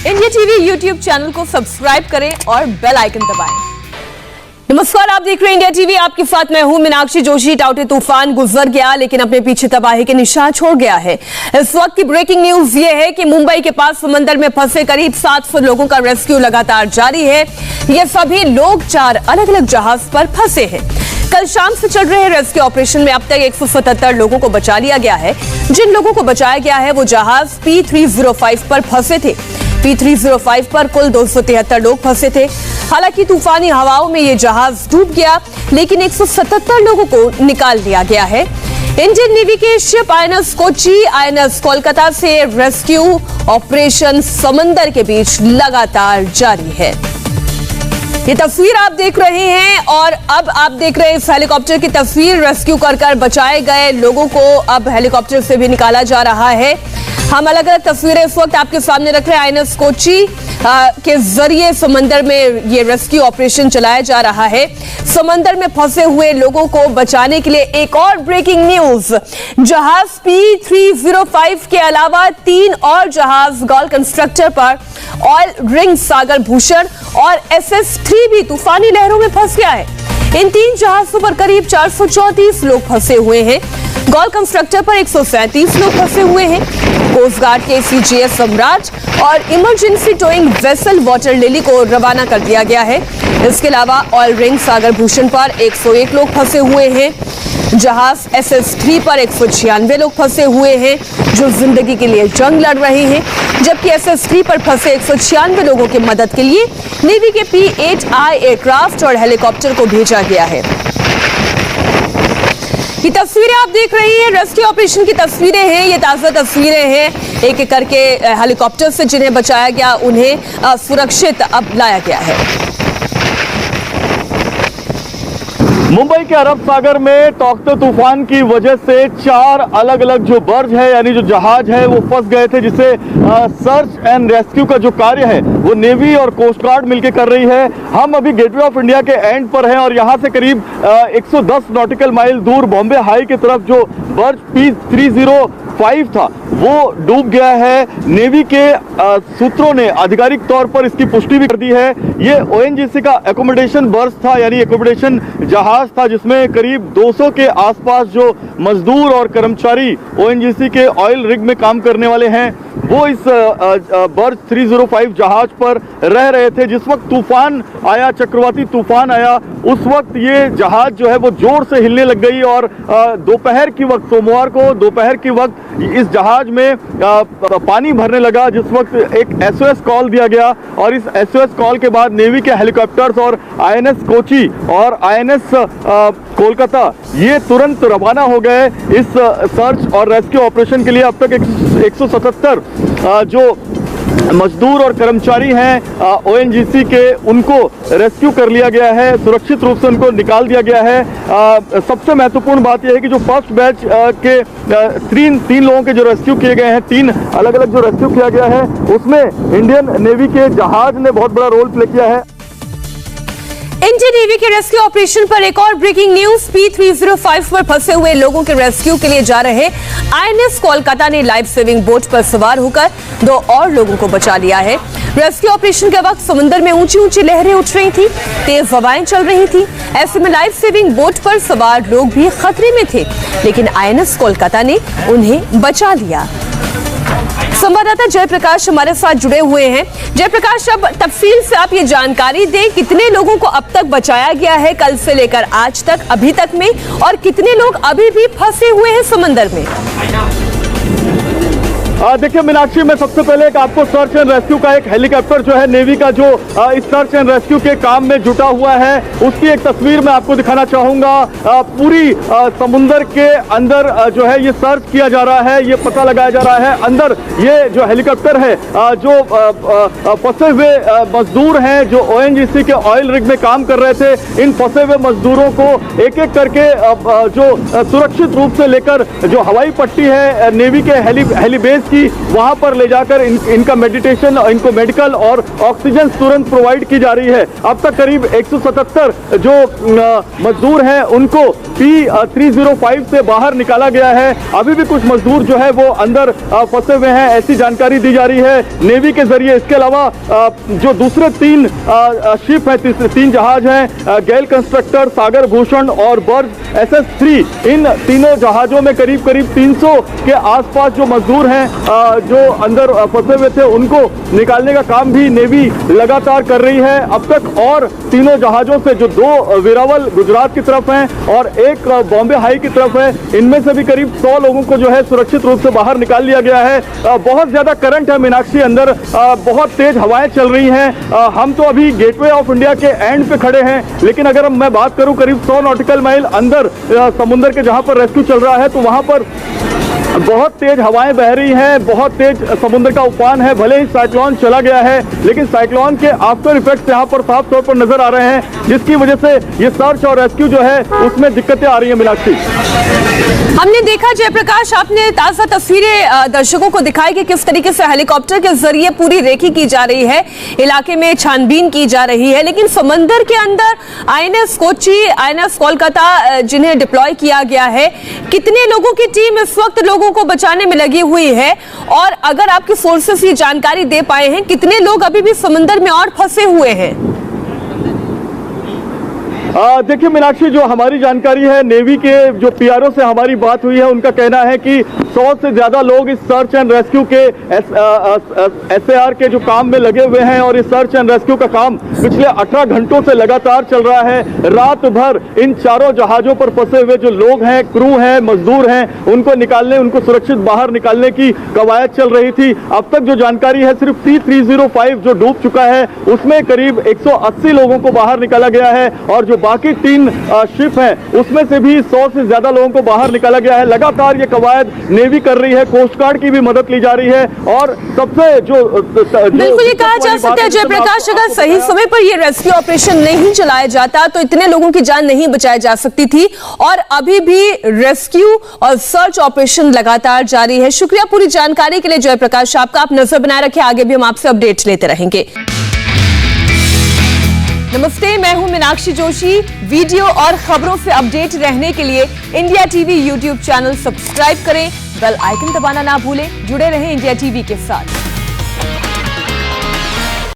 India TV YouTube channel को subscribe करें और बेल आइकन दबाएं। नमस्कार, आप देख रहे हैं इंडिया टीवी। आपके साथ मैं हूं मीनाक्षी जोशी। टाउटे तूफान गुजर गया लेकिन अपने पीछे तबाही के निशान छोड़ गया है। इस वक्त की ब्रेकिंग न्यूज ये है कि मुंबई के पास समंदर में फंसे करीब 700 लोगों का रेस्क्यू लगातार जारी है। ये सभी लोग 4 अलग अलग जहाज पर फंसे हैं। कल शाम से चल रहे रेस्क्यू ऑपरेशन में अब तक 177 लोगों को बचा लिया गया है। जिन लोगों को बचाया गया है वो जहाज P305 पर फंसे थे। P305 पर कुल 273 लोग फंसे थे। हालांकि तूफानी हवाओं में ये जहाज डूब गया लेकिन 177 लोगों को निकाल लिया गया है। इंडियन नेवी के ship INS Kochi, INS Kolkata से रेस्क्यू ऑपरेशन समंदर के बीच लगातार जारी है। ये तस्वीर आप देख रहे हैं और अब आप देख रहे हैं इस हेलीकॉप्टर की तस्वीर। रेस्क्यू कर बचाए गए लोगों को अब हेलीकॉप्टर से भी निकाला जा रहा है। हम अलग अलग तस्वीरें इस वक्त आपके सामने रख रहे हैं। INS कोची के जरिए समंदर में ये रेस्क्यू ऑपरेशन चलाया जा रहा है। समंदर में फंसे हुए लोगों को बचाने के लिए एक और ब्रेकिंग न्यूज। जहाज P305 के अलावा 3 और जहाज गॉल कंस्ट्रक्टर पर ऑयल रिंग सागर भूषण और SS3 भी तूफानी लहरों में फंस गया है। इन 3 जहाजों पर करीब 434 लोग फंसे हुए हैं। गॉल कंस्ट्रक्टर पर 137 लोग फंसे हुए हैं। कोस्ट गार्ड के CGS सम्राट और emergency towing vessel water lily को रवाना कर दिया गया है। इसके अलावा ऑयल रिंग सागर भूषण पर 101 लोग फंसे हुए हैं। जहाज SS3 पर 196 लोग फंसे हुए हैं जो जिंदगी के लिए जंग लड़ रहे हैं, जबकि SS3 पर फंसे 196 लोगों की मदद के लिए नेवी के P8I एयरक्राफ्ट और हेलीकॉप्टर को भेजा गया है। ये तस्वीरें आप देख रही हैं रेस्क्यू ऑपरेशन की तस्वीरें हैं। ये ताजा तस्वीरें हैं। एक एक करके हेलीकॉप्टर से जिन्हें बचाया गया उन्हें सुरक्षित अब लाया गया है। मुंबई के अरब सागर में टॉक्टे तूफान की वजह से 4 अलग अलग जो बर्ज है यानी जो जहाज है वो फंस गए थे, जिसे सर्च एंड रेस्क्यू का जो कार्य है वो नेवी और कोस्ट गार्ड मिलकर कर रही है। हम अभी गेटवे ऑफ इंडिया के एंड पर हैं और यहाँ से करीब 110 नॉटिकल माइल दूर बॉम्बे हाई की तरफ जो बर्ज P305 था वो डूब गया है। नेवी के सूत्रों ने आधिकारिक तौर पर इसकी पुष्टि भी कर दी है। ये ONGC का एकोमोडेशन बर्ज था यानी एकोमोडेशन जहाज था, जिसमें करीब 200 के आसपास जो मजदूर और कर्मचारी ONGC के ऑयल रिग में काम करने वाले हैं वो इस बर्ज 305 जहाज पर रह रहे थे। जिस वक्त तूफान आया, चक्रवाती तूफान आया, उस वक्त ये जहाज जो है वो जोर से हिलने लग गई और दोपहर की वक्त, सोमवार को दोपहर की वक्त इस जहाज में पानी भरने लगा। जिस वक्त एक SOS कॉल दिया गया और इस SOS कॉल के बाद नेवी के हेलीकॉप्टर्स और INS कोची और INS कोलकाता ये तुरंत रवाना हो गए इस सर्च और रेस्क्यू ऑपरेशन के लिए। अब तक 177 जो मजदूर और कर्मचारी हैं ONGC के, उनको रेस्क्यू कर लिया गया है, सुरक्षित रूप से उनको निकाल दिया गया है। सबसे महत्वपूर्ण बात यह है कि जो फर्स्ट बैच के 3 लोगों के जो रेस्क्यू किए गए हैं, 3 अलग अलग जो रेस्क्यू किया गया है उसमें इंडियन नेवी के जहाज ने बहुत बड़ा रोल प्ले किया है। इंडियन नेवी के रेस्क्यू ऑपरेशन पर एक और ब्रेकिंग न्यूज। P305 पर फंसे हुए लोगों के रेस्क्यू के लिए जा रहे INS कोलकाता ने लाइफ सेविंग बोट पर सवार होकर 2 और लोगों को बचा लिया है। रेस्क्यू ऑपरेशन के वक्त समुद्र में ऊंची ऊंची लहरें उठ रही थी, तेज हवाएं चल रही थी। ऐसे में लाइफ सेविंग बोट पर सवार लोग भी खतरे में थे, लेकिन INS कोलकाता ने उन्हें बचा लिया। संवाददाता जयप्रकाश हमारे साथ जुड़े हुए हैं। जयप्रकाश, अब तफसील से आप ये जानकारी दें, कितने लोगों को अब तक बचाया गया है कल से लेकर आज तक, अभी तक में, और कितने लोग अभी भी फंसे हुए हैं समंदर में? देखिए मीनाक्षी, मैं सबसे पहले आपको सर्च एंड रेस्क्यू का एक हेलीकॉप्टर जो है नेवी का जो इस सर्च एंड रेस्क्यू के काम में जुटा हुआ है उसकी एक तस्वीर मैं आपको दिखाना चाहूंगा। पूरी समुंदर के अंदर जो है ये सर्च किया जा रहा है, ये पता लगाया जा रहा है। अंदर ये जो हेलीकॉप्टर है जो फंसे हुए मजदूर हैं जो ONGC के ऑयल रिग में काम कर रहे थे, इन फंसे हुए मजदूरों को एक एक करके जो सुरक्षित रूप से लेकर जो हवाई पट्टी है नेवी के हेली बेस की वहां पर ले जाकर इनका मेडिटेशन, इनको मेडिकल और ऑक्सीजन तुरंत प्रोवाइड की जा रही है। अब तक करीब 177 जो मजदूर हैं उनको P305 से बाहर निकाला गया है। अभी भी कुछ मजदूर जो है वो अंदर फंसे हुए हैं, ऐसी जानकारी दी जा रही है नेवी के जरिए। इसके अलावा जो दूसरे 3 शिप है, 3 जहाज हैं, गैल कंस्ट्रक्टर, सागर भूषण और बर्ज SS3, इन तीनों जहाजों में करीब 300 के आसपास जो मजदूर हैं जो अंदर फंसे हुए थे उनको निकालने का काम भी नेवी लगातार कर रही है। अब तक और तीनों जहाजों से, जो 2 वेरावल गुजरात की तरफ हैं और एक बॉम्बे हाई की तरफ है, इनमें से भी करीब 100 लोगों को जो है सुरक्षित रूप से बाहर निकाल लिया गया है। बहुत ज्यादा करंट है मीनाक्षी अंदर, बहुत तेज हवाएं चल रही हैं। हम तो अभी गेटवे ऑफ इंडिया के एंड पे खड़े हैं, लेकिन अगर मैं बात करूं करीब 100 नॉटिकल माइल अंदर समुद्र के जहां पर रेस्क्यू चल रहा है, तो वहां पर बहुत तेज हवाएं बह रही हैं, बहुत तेज समुद्र का उफान है। भले ही साइक्लोन चला गया है, लेकिन साइक्लोन के आफ्टर इफेक्ट्स यहाँ पर साफ तौर पर नजर आ रहे हैं, जिसकी वजह से ये सर्च और रेस्क्यू जो है उसमें दिक्कतें आ रही हैं। मीनाक्षी, हमने देखा जयप्रकाश, आपने ताजा तस्वीरें दर्शकों को दिखाई कि किस तरीके से हेलीकॉप्टर के जरिए पूरी रेकी की जा रही है, इलाके में छानबीन की जा रही है। लेकिन समंदर के अंदर INS कोच्चि, INS कोलकाता जिन्हें डिप्लॉय किया गया है, कितने लोगों की टीम इस वक्त लोगों को बचाने में लगी हुई है? और अगर आपके सोर्सेस ये जानकारी दे पाए हैं, कितने लोग अभी भी समंदर में और फंसे हुए हैं? देखिए मीनाक्षी, जो हमारी जानकारी है, नेवी के जो PRO से हमारी बात हुई है, उनका कहना है कि 100 से ज्यादा लोग इस सर्च एंड रेस्क्यू के SAR के जो काम में लगे हुए हैं और इस सर्च एंड रेस्क्यू का काम पिछले 18 घंटों से लगातार चल रहा है। रात भर इन चारों जहाजों पर फंसे हुए जो लोग हैं, क्रू हैं, मजदूर हैं, उनको निकालने, उनको सुरक्षित बाहर निकालने की कवायद चल रही थी। अब तक जो जानकारी है, सिर्फ P305 जो डूब चुका है उसमें करीब 180 लोगों को बाहर निकाला गया है, और जो बाकी 3 शिप हैं उसमें से भी 100 से ज्यादा लोगों को बाहर निकाला गया है। लगातार ये कवायद नेवी कर रही है, कोस्ट गार्ड की भी मदद ली जा रही है। और सबसे बिल्कुल ये कहा जा सकता है जयप्रकाश, अगर सही समय पर ये रेस्क्यू ऑपरेशन नहीं चलाया जाता तो इतने लोगों की जान नहीं बचाई जा सकती थी। और अभी भी रेस्क्यू और सर्च ऑपरेशन लगातार जारी है। शुक्रिया पूरी जानकारी के लिए जयप्रकाश आपका। आप नजर बनाए रखें, आगे भी हम आपसे अपडेट्स लेते रहेंगे। नमस्ते, मैं हूं मीनाक्षी जोशी। वीडियो और खबरों से अपडेट रहने के लिए India TV YouTube channel subscribe करें, बेल आइकन दबाना ना भूलें। जुड़े रहें इंडिया टीवी के साथ।